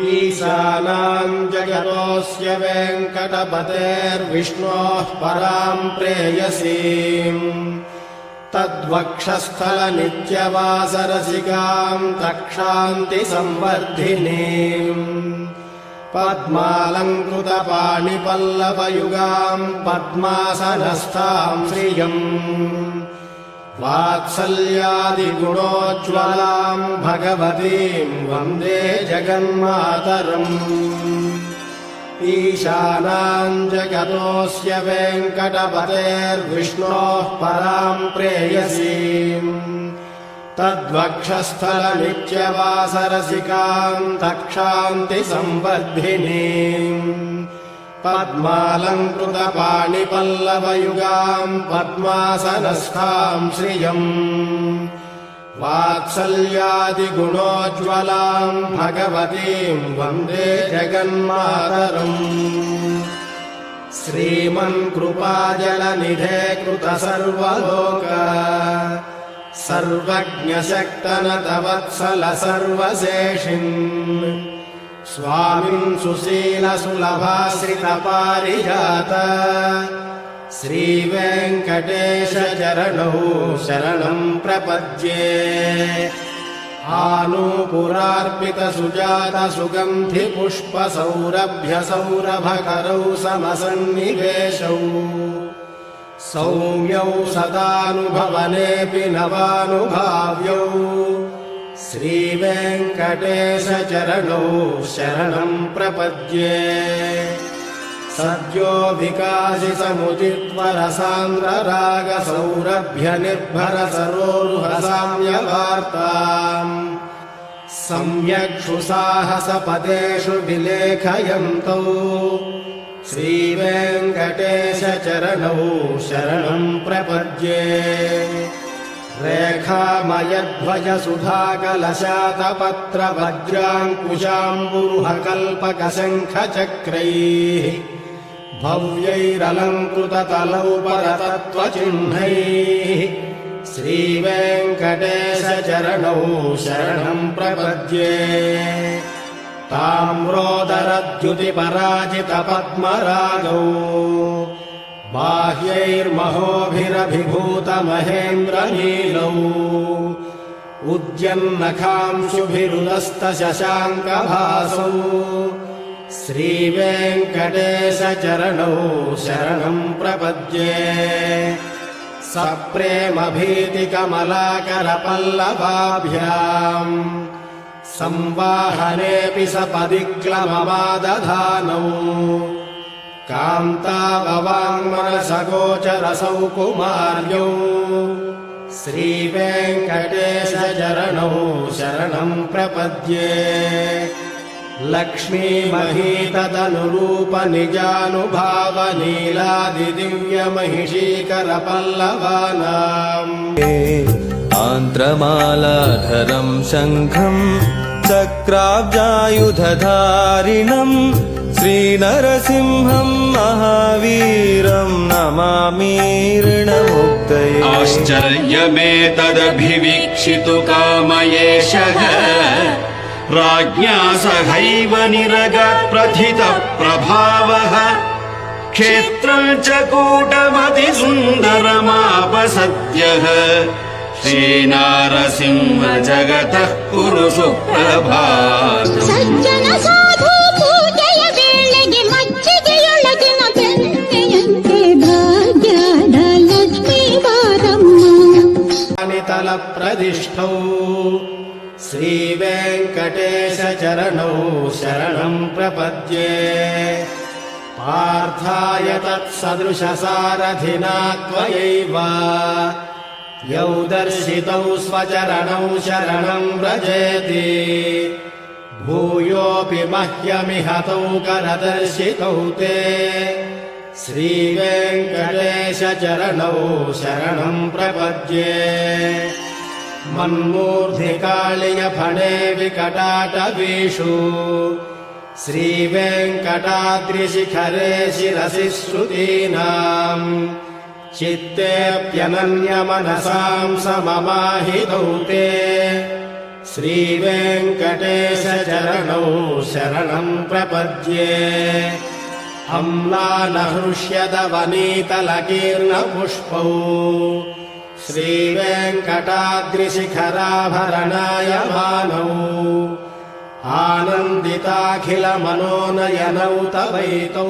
ईशानाम् जगतोऽस्य वेङ्कटपतेर्विष्णोः पराम् प्रेयसीम् तद्वक्षस्थलनित्यवासरसिकाम् तक्षान्तिसंवर्धिनीम् पद्मालङ्कृतपाणिपल्लवयुगाम् पद्मासनस्थाम् श्रियम् वात्सल्यादिगुणोज्ज्वलाम् भगवतीम् वन्दे जगन्मातरम् ईशानाम् जगतोऽस्य वेङ्कटपतेर्विष्णोः पराम् प्रेयसीम् तद्वक्षस्थलनित्यवासरसिकाम् तक्षान्तिसंवर्धिनीम् पद्मालङ्कृतपाणिपल्लवयुगाम् पद्मासनस्थाम् श्रियम् वात्सल्यादिगुणोज्ज्वलाम् भगवतीम् वन्दे जगन्मातरम् श्रीमन्कृपाजलनिधे कृतसर्वलोक सर्वज्ञशक्तनतवत्सल सर्वशेषिन् स्वामिन् सुशीलसुलभाश्रितपारिजात श्रीवेङ्कटेशचरणौ शरणम् प्रपद्ये आनूपुरार्पितसुजातसुगन्धिपुष्पसौरभ्यसौरभकरौ समसन्निवेशौ सौम्यौ सदानुभवनेऽपि नवानुभाव्यौ श्रीवेङ्कटेशचरणौ शरणम् प्रपद्ये सद्यो विकासितमुदित्वरसान्द्ररागसौरभ्यनिर्भरसरोरुहसाम्यवार्ताम् सम्यक्षु साहसपदेषु विलेखयन्तौ श्रीवेङ्कटेशचरणौ शरणम् प्रपद्ये रेखामयध्वजसुधाकलशातपत्रवज्राङ्कुशाम्बुरुहकल्पकशङ्खचक्रैः भव्यैरलङ्कृततलौ परतत्त्वचिह्नैः श्रीवेङ्कटेशचरणौ शरणम् प्रपद्ये ताम्रोदरद्युतिपराजितपद्मरागौ बाह्यैर्महोभिरभिभूतमहेन्द्रनीलौ उद्यन्नखांशुभिरुदस्तशशाङ्कभासौ श्रीवेङ्कटेशचरणौ शरणम् प्रपद्ये सप्रेमभीतिकमलाकरपल्लवाभ्याम् संवाहनेऽपि सपदिक्लममादधानौ कान्ताववाङ्मनसगोचरसौ कुमार्यौ श्रीवेङ्कटेशचरणौ शरणम् प्रपद्ये लक्ष्मीमहीतदनुरूपनिजानुभावनीलादिदिव्यमहिषीकरपल्लवानाम् आन्त्रमालाधरम् शङ्खम् चक्राब्जायुधधारिणम् श्रीनरसिंहम् महावीरम् नमामीर्णमुक्तये आश्चर्यमेतदभिवीक्षितु कामयेशः राज्ञा सहैव निरगप्रथितप्रभावः क्षेत्रम् च कूटमतिसुन्दरमापसद्यः श्रीनारसिंह जगतः कुरु सुप्रभातम् तलप्रदिष्ठौ श्रीवेङ्कटेशचरणौ शरणम् प्रपद्ये पार्थाय तत्सदृशसारथिना त्वयैव यौ दर्शितौ स्वचरणौ शरणम् व्रजेति भूयोऽपि मह्यमिहतौ करदर्शितौ ते श्रीवेङ्कटेशचरणौ शरणम् प्रपद्ये मन्मूर्धिकाळियफणे विकटाटवीषु श्रीवेङ्कटाद्रिशिखरे शिरसि श्रुतीनाम् चित्तेऽप्यनन्यमनसाम् सममाहितौ ते श्रीवेङ्कटेशचरणौ शरणम् प्रपद्ये अम्लानहृष्यदवनीतलकीर्णपुष्पौ श्रीवेङ्कटाद्रिशिखराभरणायमानौ आनन्दिताखिलमनोनयनौ तवैतौ